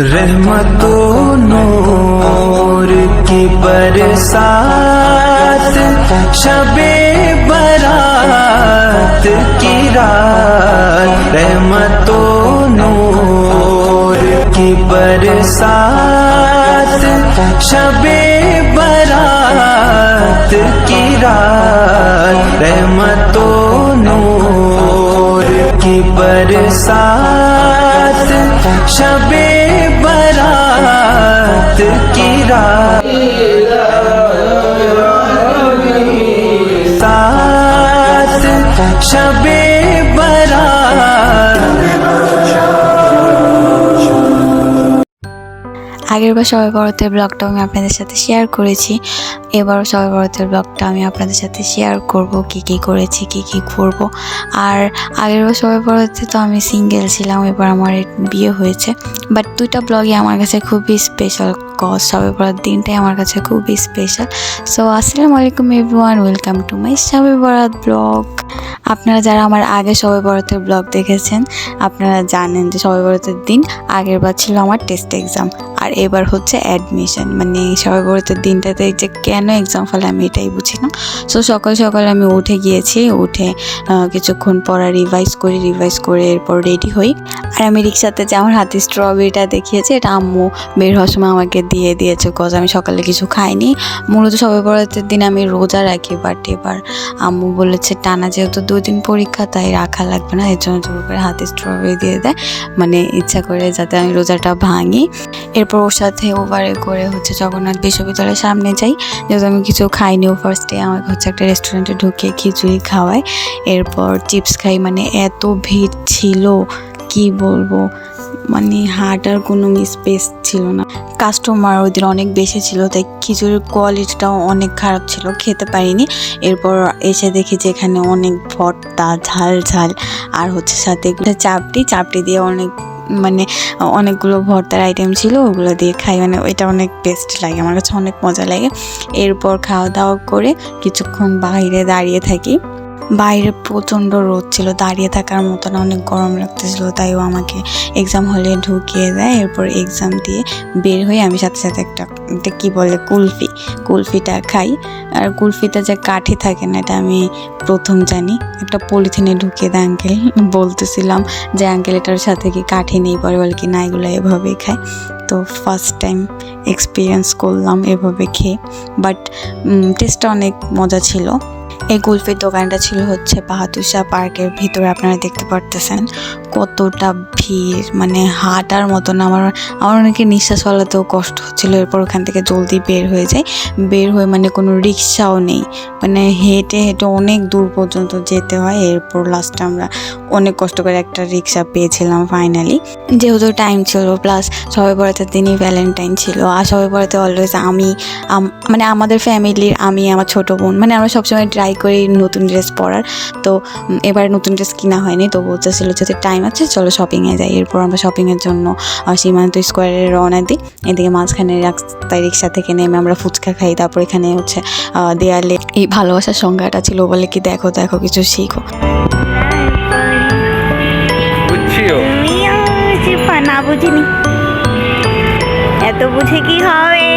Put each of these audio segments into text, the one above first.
रहमतों नूर की बरसात, शबे बरात की रात, रहमतों नूर की बरसात, शबे बरात की रात, रहमतों नूर की बरसात, शबे बरात की रात, साथ शबे बरात। আগেরবার সবে বরাতের ব্লগটা আমি আপনাদের সাথে শেয়ার করেছি, এবারও সবে বরাতের ব্লগটা আমি আপনাদের সাথে শেয়ার করব, কি কি করেছি, কি কি করব। আর আগেরবার সবে বরাতে তো আমি সিঙ্গেল ছিলাম, এবার আমার বিয়ে হয়েছে। বাট দুইটা ব্লগই আমার কাছে খুবই স্পেশাল, কজ সবে বরাত দিনটাই আমার কাছে খুবই স্পেশাল। সো আসসালামু আলাইকুম এভরিওয়ান, ওয়েলকাম টু মাই সবে বরাত ব্লগ। আপনারা যারা আমার আগে সবে বরাতের ব্লগ দেখেছেন, আপনারা জানেন যে সবে বরাতের দিন আগেরবার ছিল আমার টেস্ট এক্সাম, আর এবার হচ্ছে অ্যাডমিশন। মানে সবে বরাতের দিনটাতে যে কেন এক্সাম ফলে আমি এটাই বুঝি না। সো সকাল সকাল আমি উঠে গিয়েছি, উঠে কিছুক্ষণ পড়া রিভাইজ করে এরপর রেডি হই। আর আমি রিক্সাতে যে আমার হাতে স্ট্রবেরিটা দেখিয়েছি, এটা আম্মু বের হওয়ার সময় আমাকে দিয়ে দিয়েছে, কজ আমি সকালে কিছু খাইনি। মূলত সবে বরাতের দিন আমি রোজা রাখি, বাট এবার আম্মু বলেছে টানা যেহেতু 2 দিন পরীক্ষা, তাই রাখা লাগবে না, এর জন্য জোর করে হাতে স্ট্রবেরি দিয়ে দেয়, মানে ইচ্ছা করে যাতে আমি রোজাটা ভাঙি। এরপর ওর সাথে ওভারে করে হচ্ছে জগন্নাথ বিশ্ববিদ্যালয়ের সামনে যাই, যেহেতু আমি কিছু খাইনি। ও ফার্স্টে আমাকে হচ্ছে একটা রেস্টুরেন্টে ঢুকে খিচুড়ি খাওয়ায়, এরপর চিপস খাই। মানে এত ভিড় ছিল কি বলবো, মানে হাঁটার কোনো স্পেস ছিল না। কাস্টমার ওই দিন অনেক বেশি ছিল, তাই খিচুড়ির কোয়ালিটিটাও অনেক খারাপ ছিল, খেতে পারিনি। এরপর এসে দেখি যে এখানে অনেক ভর্তা, ঝাল ঝাল, আর হচ্ছে সাথে চাপটি দিয়ে অনেকগুলো ভর্তার আইটেম ছিল, ওগুলো দিয়ে খাই। মানে ওইটা অনেক বেস্ট লাগে, আমার কাছে অনেক মজা লাগে। এরপর খাওয়া দাওয়া করে কিছুক্ষণ বাইরে দাঁড়িয়ে থাকি। বাইরে প্রচণ্ড রোদ ছিল, দাঁড়িয়ে থাকার মতো না, অনেক গরম লাগতেছিল, তাই ও আমাকে এক্সাম হলে ঢুকিয়ে দেয়। এরপর এক্সাম দিয়ে বের হয়ে আমি সাথে সাথে একটা কী বলে কুলফিটা খাই। আর কুলফিটা যে কাঠি থাকে না, এটা আমি প্রথম জানি। একটা পলিথিনে ঢুকিয়ে দেয় আঙ্কেল, বলতেছিলাম যে আঙ্কেল এটার সাথে কি কাঠি নেই, পরে বলে কি না, এগুলো এভাবেই খাই। তো ফার্স্ট টাইম এক্সপিরিয়েন্স করলাম এভাবে খেয়ে, বাট টেস্টটা অনেক মজা ছিল। এই কুলফির দোকানটা ছিল হচ্ছে বাহাদুর শাহ পার্কের ভিতরে, আপনারা দেখতে পারতেছেন কতটা ভিড়, মানে হাঁটার মতো না। আমার অনেকে নিঃশ্বাস ফেলাতেও কষ্ট হচ্ছিলো। এরপর ওখান থেকে জলদি বের হয়ে মানে কোনো রিক্সাও নেই, মানে হেঁটে অনেক দূর পর্যন্ত যেতে হয়। এরপর লাস্টে আমরা অনেক কষ্ট করে একটা রিক্সা পেয়েছিলাম ফাইনালি, যেহেতু টাইম ছিল, প্লাস সবে বরাতের দিনই ভ্যালেন্টাইন ছিল। আর সবে বরাতে অলওয়েজ মানে আমাদের ফ্যামিলির আমি, আমার ছোটো বোন, মানে আমরা সবসময় ট্রাই করি নতুন ড্রেস পরার। তো এবার নতুন ড্রেস কিনা হয়নি, তো বলতেছিল যদি টাইম আছে চলো শপিংয়ে যাই। এরপর আমরা শপিংয়ের জন্য সীমান্ত স্কোয়ারে রওনা দিই। এদিকে মাঝখানে রাস্তায় রিক্সা থেকে নেমে আমরা ফুচকা খাই। তারপর এখানে হচ্ছে দেয়ালে এই ভালোবাসার সংজ্ঞাটা ছিল, বলে কি দেখো কিছু শিখো। না বুঝিনি, এত বুঝে কি হবে,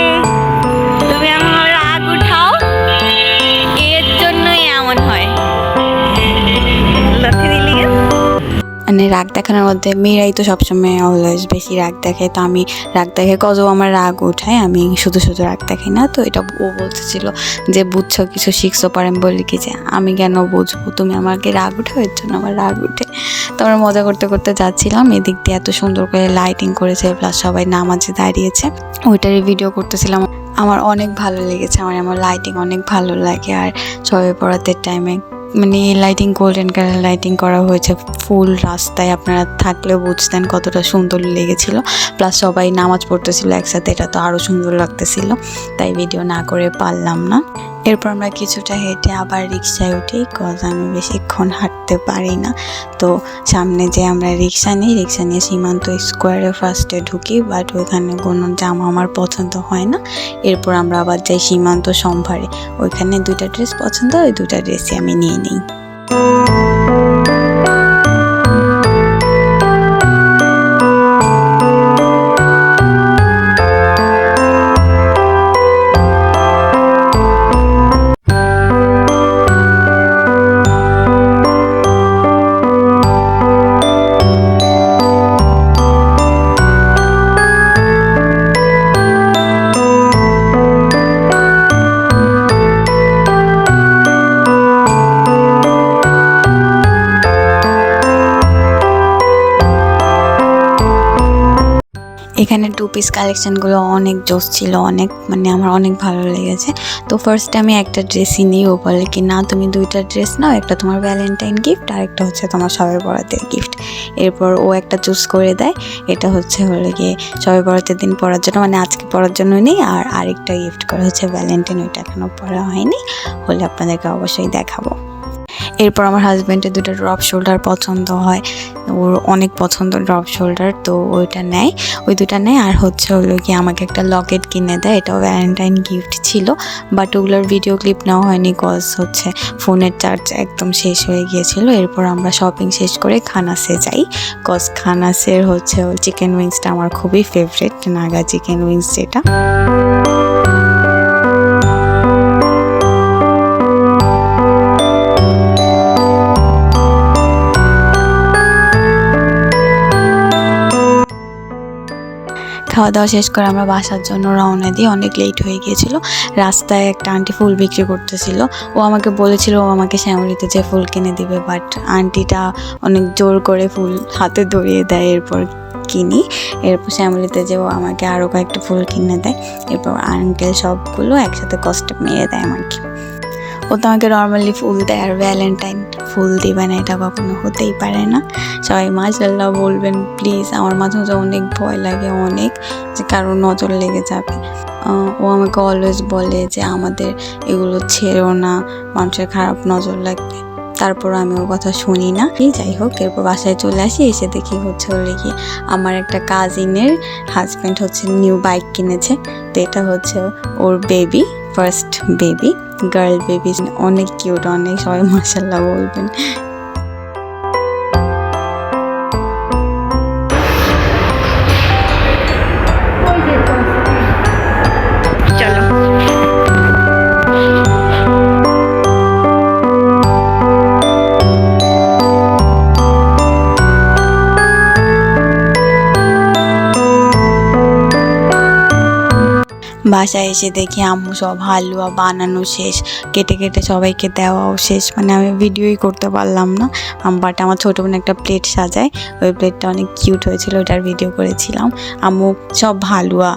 তুমি আমার রাগ উঠাও, এর জন্যই এমন হয়। লাথি দিলি মানে রাগ দেখানোর মধ্যে মেয়েরাই তো সবসময় অলওয়েজ বেশি রাগ দেখায়, তো আমি রাগ দেখাই, কজও আমার রাগ উঠায়, আমি শুধু রাগ দেখাই না। তো এটা ও বলতেছিল যে বুঝছো, কিছু শিখছো। পরে আমি বলি কি যে আমি কেন বুঝবো, তুমি আমাকে রাগ উঠাও, এর জন্য আমার রাগ উঠে। তো আমরা মজা করতে করতে যাচ্ছিলাম, এদিক দিয়ে এত সুন্দর করে লাইটিং করেছে, প্লাস সবাই নামাজে দাঁড়িয়েছে, ওইটারই ভিডিও করতেছিলাম। আমার অনেক ভালো লেগেছে, আমার লাইটিং অনেক ভালো লাগে। আর সবে বরাতের টাইমে মানে লাইটিং, গোল্ডেন কালার লাইটিং করা হয়েছে ফুল রাস্তায়, আপনারা থাকলেও বুঝতেন কতটা সুন্দর লেগেছিল। প্লাস সবাই নামাজ পড়তেছিল একসাথে, এটা তো আরও সুন্দর লাগতেছিল, তাই ভিডিও না করে পারলাম না। এরপর আমরা কিছুটা হেঁটে আবার রিক্সায় উঠি, কজ আমি বেশিক্ষণ হাঁটতে পারি না। তো সামনে যে আমরা রিক্সা নিয়ে সীমান্ত স্কোয়ারে ফার্স্টে ঢুকি, বাট ওইখানে কোনো জামা আমার পছন্দ হয় না। এরপর আমরা আবার যাই সীমান্ত সম্ভারে, ওইখানে 2টা ড্রেস পছন্দ, ওই 2টা ড্রেসই আমি নিয়ে নিই। এখানে টু পিস কালেকশনগুলো অনেক জোস ছিল, অনেক মানে আমার অনেক ভালো লেগেছে। তো ফার্স্টে আমি একটা ড্রেসই নিই, ও বলে কি না তুমি দুইটা ড্রেস নাও, একটা তোমার ভ্যালেন্টাইন গিফট আর একটা হচ্ছে তোমার শবে বরাতের গিফট। এরপর ও একটা চুজ করে দেয়, এটা হলে গিয়ে শবে বরাতের দিন পরার জন্য, মানে আজকে পরার জন্য নেই, আর আরেকটা গিফট করা হচ্ছে ভ্যালেন্টাইন, ওইটা এখনও পরা হয়নি, হলে আপনাদেরকে অবশ্যই দেখাবো। এরপর আমার হাজব্যান্ডের দুটো ড্রপ শোল্ডার পছন্দ হয়, ওর অনেক পছন্দ ড্রপ শোল্ডার, তো ওইটা নেয়, ওই দুটা নেয়। আর হলো কি আমাকে একটা লকেট কিনে দেয়, এটাও ভ্যালেন্টাইন গিফট ছিল, বাট ওগুলোর ভিডিও ক্লিপ নেওয়া হয়নি কজ ফোনের চার্জ একদম শেষ হয়ে গিয়েছিল। এরপর আমরা শপিং শেষ করে খানাসে যাই, কজ খানাসের চিকেন উইংসটা আমার খুবই ফেভারিট, নাগা চিকেন উইংস যেটা। খাওয়া দাওয়া শেষ করে আমরা বাসার জন্য রওনা দিই, অনেক লেট হয়ে গিয়েছিল। রাস্তায় একটা আন্টি ফুল বিক্রি করতেছিল, ও আমাকে বলেছিল ও আমাকে শ্যামলীতে যে ফুল কিনে দিবে, বাট আন্টিটা অনেক জোর করে ফুল হাতে ধরিয়ে দেয়। এরপর কিনি, এরপর শ্যামলীতে যে ও আমাকে আরও কয়েকটা ফুল কিনে দেয়। এরপর আঙ্কেল সবগুলো একসাথে কষ্টে মেরে দেয় আমাকে। ও তো আমাকে নর্মালি ফুল দেয়, আর ভ্যালেন্টাইন ফুল দিবে না এটা কখনো হতেই পারে না। সবাই মাশাআল্লাহ বলবেন প্লিজ, আমার মাঝে মাঝে অনেক ভয় লাগে, অনেক যে কারোর নজর লেগে যাবে। ও আমাকে অলওয়েজ বলে যে আমাদের এগুলো ছেড়েও না, মানুষের খারাপ নজর লাগবে, তারপর আমি ওর কথা শুনি না। যাই হোক, এরপর বাসায় চলে আসি, এসে দেখি কি আমার একটা কাজিনের হাজব্যান্ড নিউ বাইক কিনেছে, তো এটা ওর baby, first baby, girl baby, অনেক কিউট, অনেক, সবাই মাশাআল্লাহ বলবেন। বাসায় এসে দেখি আম্মু সব হালুয়া বানানো শেষ, কেটে কেটে সবাইকে দেওয়াও শেষ, মানে আমি ভিডিওই করতে পারলাম না। বাট আমার ছোটো বোন একটা প্লেট সাজায়, ওই প্লেটটা অনেক কিউট হয়েছিল, ওটার ভিডিও করেছিলাম। আম্মু সব হালুয়া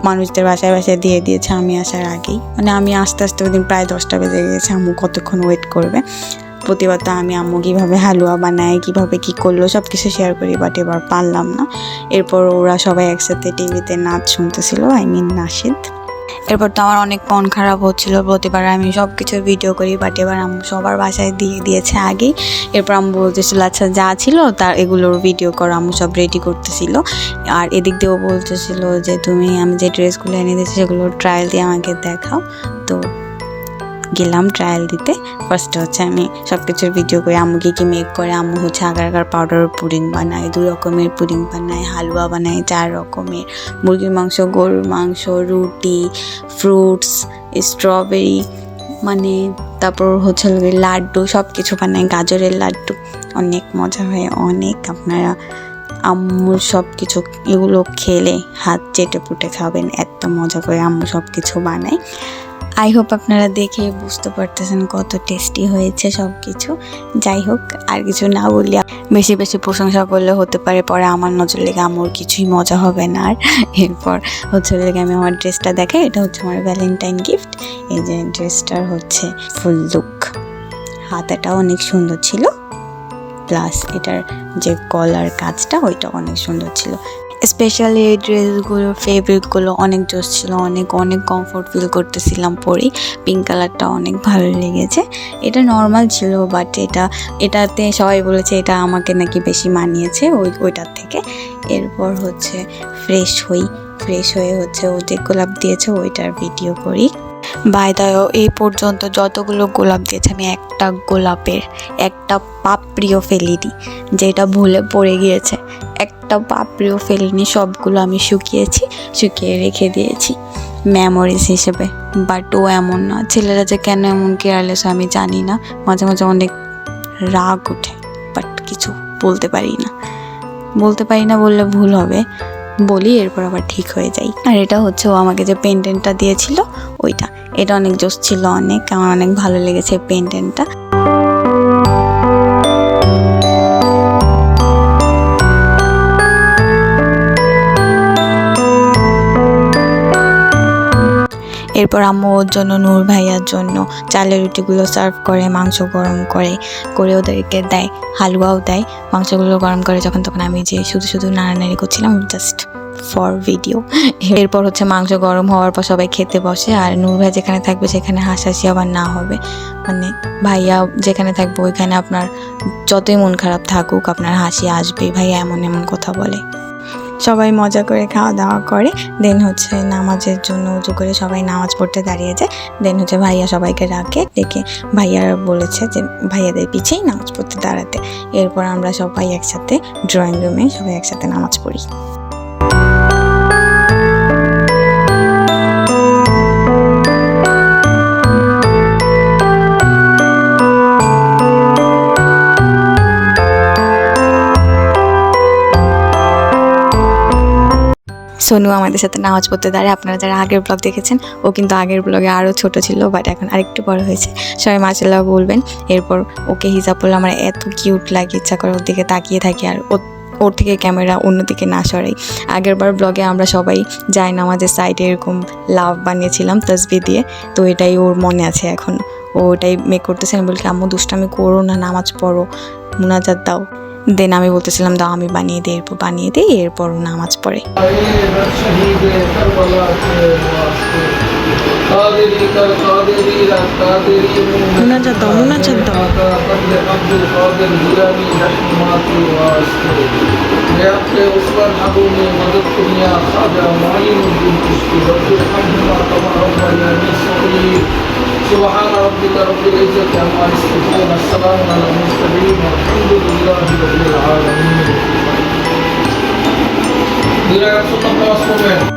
মানুষদের বাসায় বাসায় দিয়ে দিয়েছে আমি আসার আগেই, মানে আমি আস্তে আস্তে ওই দিন প্রায় 10টা বেজে গিয়েছে, আম্মু কতক্ষণ ওয়েট করবে। প্রতিবার তো আমি আম্মু কীভাবে হালুয়া বানায়, কীভাবে কী করলো সব কিছু শেয়ার করি, বাট এবার পারলাম না। এরপর ওরা সবাই একসাথে টিভিতে নাচ শুনতেছিল, নাশিদ। এরপর তো আমার অনেক মন খারাপ হচ্ছিল, প্রতিবার আমি সব কিছুর ভিডিও করি, বাট এবার আম্মু সবার বাসায় দিয়ে দিয়েছে আগেই। এরপর আম্মু বলতেছিল আচ্ছা যা ছিল তার এগুলোর ভিডিও করো, আম্মু সব রেডি করতেছিল। আর এদিক দিয়েও বলতেছিল যে আমি যে ড্রেসগুলো এনে দিয়েছি সেগুলো ট্রায়াল দিয়ে আমাকে দেখাও। তো গেলাম ট্রায়াল দিতে। ফার্স্টে আমি সব কিছুর ভিডিও করি, আম্মু কী মেক করে। আম্মু আগার আগার পাউডারের পুডিং বানায়, 2 রকমের পুডিং বানায়, হালুয়া বানায় 4 রকমের, মুরগির মাংস, গরুর মাংস, রুটি, ফ্রুটস, স্ট্রবেরি, মানে তারপর লাড্ডু, সব কিছু বানায়, গাজরের লাড্ডু, অনেক মজা হয় অনেক। আপনারা আম্মুর সব কিছু এগুলো খেলে হাত চেটে পুটে খাবেন, এত মজা করে আম্মু সব কিছু বানায়। আই হোপ আপনারা দেখে বুঝতে পারতেছেন কত টেস্টি হয়েছে সব কিছু। যাই হোক, আর কিছু না বলি, বেশি বেশি প্রশংসা করলে হতে পারে পরে আমার নজর লেগে আমার কিছুই মজা হবে না। আর এরপর লেগে আমি আমার ড্রেসটা দেখাই, এটা আমার ভ্যালেন্টাইন গিফট। এই যে ড্রেসটার ফুল লুক, হাতাটাও অনেক সুন্দর ছিল, প্লাস এটার যে কলার কাজটা ওইটা অনেক সুন্দর ছিল। স্পেশালি এই ড্রেসগুলো ফেব্রিকগুলো অনেক জোস ছিল, অনেক অনেক কমফোর্ট ফিল করতেছিলাম পরেই। পিঙ্ক কালারটা অনেক ভালো লেগেছে। এটা নর্মাল ছিল, বাট এটাতে সবাই বলেছে এটা আমাকে নাকি বেশি মানিয়েছে ওইটার থেকে। এরপর ফ্রেশ হয়ে ও যে গোলাপ দিয়েছে ওইটার ভিডিও করি। বাই দ্য ওয়ে, এই পর্যন্ত যতগুলো গোলাপ দিয়েছে আমি একটা গোলাপের একটা পাপড়িও ফেলিনি, যেটা ভুলে পড়ে গিয়েছে, একটা পাপড়িও ফেলিনি, সবগুলো আমি শুকিয়ে রেখে দিয়েছি মেমোরিজ হিসেবে। বাট ও এমন না, ছেলেরা যে কেন এমন কেয়ারলেস আমি জানি না, মাঝে মাঝে অনেক রাগ ওঠে, বাট কিছু বলতে পারি না বললে ভুল হবে, বলি এরপর আবার ঠিক হয়ে যাই। আর এটা ও আমাকে যে পেন্ডেন্টটা দিয়েছিল এটা অনেক জোস ছিল, আমার অনেক ভালো লেগেছে পেন্ডেন্টটা। এরপর আম্মু ওর জন্য নূর ভাইয়ার জন্য চালের রুটিগুলো সার্ভ করে, মাংস গরম করে ওদেরকে দেয়, হালুয়াও দেয়। মাংসগুলো গরম করে যখন তখন আমি যে শুধু নাড়ানাড়ি করছিলাম জাস্ট ফর ভিডিও। এরপর হচ্ছে মাংস গরম হওয়ার পর সবাই খেতে বসে, আর নূর ভাই যেখানে থাকবে সেখানে হাসাহাসি আবার না হবে, মানে ভাইয়া যেখানে থাকবে ওইখানে আপনার যতই মন খারাপ থাকুক আপনার হাসি আসবে। ভাইয়া এমন কথা বলে। সবাই মজা করে খাওয়া দাওয়া করে, দেন হচ্ছে নামাজের জন্য উজু করে সবাই নামাজ পড়তে দাঁড়িয়ে যায়। দেন হচ্ছে ভাইয়া সবাইকে ডেকে ভাইয়ারা বলেছে যে ভাইয়াদের পিছেই নামাজ পড়তে দাঁড়াতে। এরপর আমরা সবাই একসাথে ড্রয়িং রুমে সবাই একসাথে নামাজ পড়ি। সোনু আমাদের সাথে নামাজ পড়তে দাঁড়ায়। আপনারা যারা আগের ব্লগ দেখেছেন ও কিন্তু আগের ব্লগে আরও ছোট ছিল, বাট এখন আরেকটু বড় হয়েছে। সবাই মাশাআল্লাহ বলবেন। এরপর ওকে হিজাব পরলে আমার এত কিউট লাগে, ইচ্ছা করে ওর দিকে তাকিয়ে থাকি আর ওর থেকে ক্যামেরা অন্যদিকে না সরাই। আগেরবার ব্লগে আমরা সবাই যাই নামাজের সাইডে এরকম লাভ বানিয়েছিলাম তাসবিহ দিয়ে, তো এটাই ওর মনে আছে এখন। ও ওটাই মেক করতেছেন, বলকে আম্মু দুষ্টামি করো না, নামাজ পড়ো, মুনাজাত দাও। দেন আমি বলতেছিলাম দাও আমি বানিয়ে দিই, এরপর বানিয়ে দিই, এরপর নামাজ পড়ে। মুনাজাত দাও। سبحان ربك رب العزة عما يصفون السلام على المرسلين والحمد لله رب العالمين. Dira Rasulullah SAW.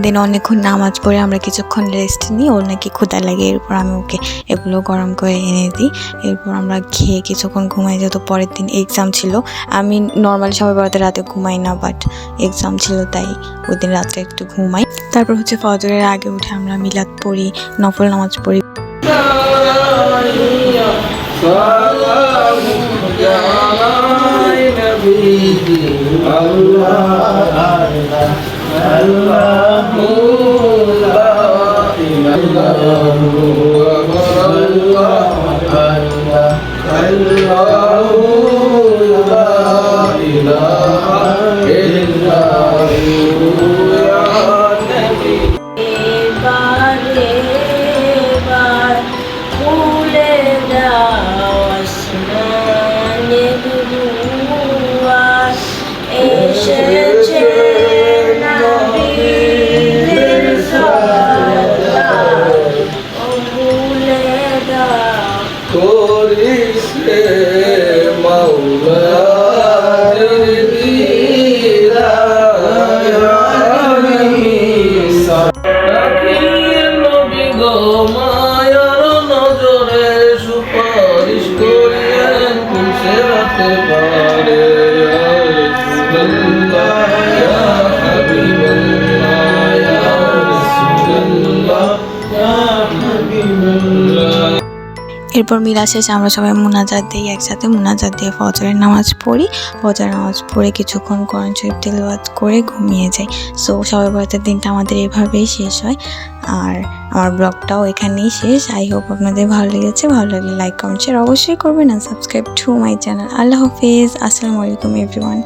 দেন অনেকক্ষণ নামাজ পড়ে আমরা কিছুক্ষণ রেস্ট নিই, ওর নাকি ক্ষুধা লাগে। এরপর আমি ওকে এগুলো গরম করে এনে দিই। এরপর আমরা খেয়ে কিছুক্ষণ ঘুমাই, যেহেতু পরের দিন এক্সাম ছিল। আমি নর্মালি সবাই বলতে রাতে ঘুমাই না, বাট এক্সাম ছিল তাই ওই দিন রাত্রে একটু ঘুমাই। তারপর হচ্ছে ফজরের আগে উঠে আমরা মিলাদ পড়ি, নফল নামাজ পড়ি। এরপর মিলাদ শেষে আমরা সবাই মুনাজাত দিই, একসাথে মুনাজাত দিয়ে ফজরের নামাজ পড়ি। ফজরের নামাজ পড়ে কিছুক্ষণ কোরআন শরীফ তেলাওয়াত করে ঘুমিয়ে যাই। সো সবাই বরাতের দিনটা আমাদের এভাবেই শেষ হয়, আর আমার ব্লগটাও এখানেই শেষ। আই হোপ আপনাদের ভালো লেগেছে। ভালো লাগলে লাইক কমেন্ট শেয়ার অবশ্যই করবেন, আর সাবস্ক্রাইব টু মাই চ্যানেল। আল্লাহ হাফিজ, আসসালামু আলাইকুম এভরিওয়ান।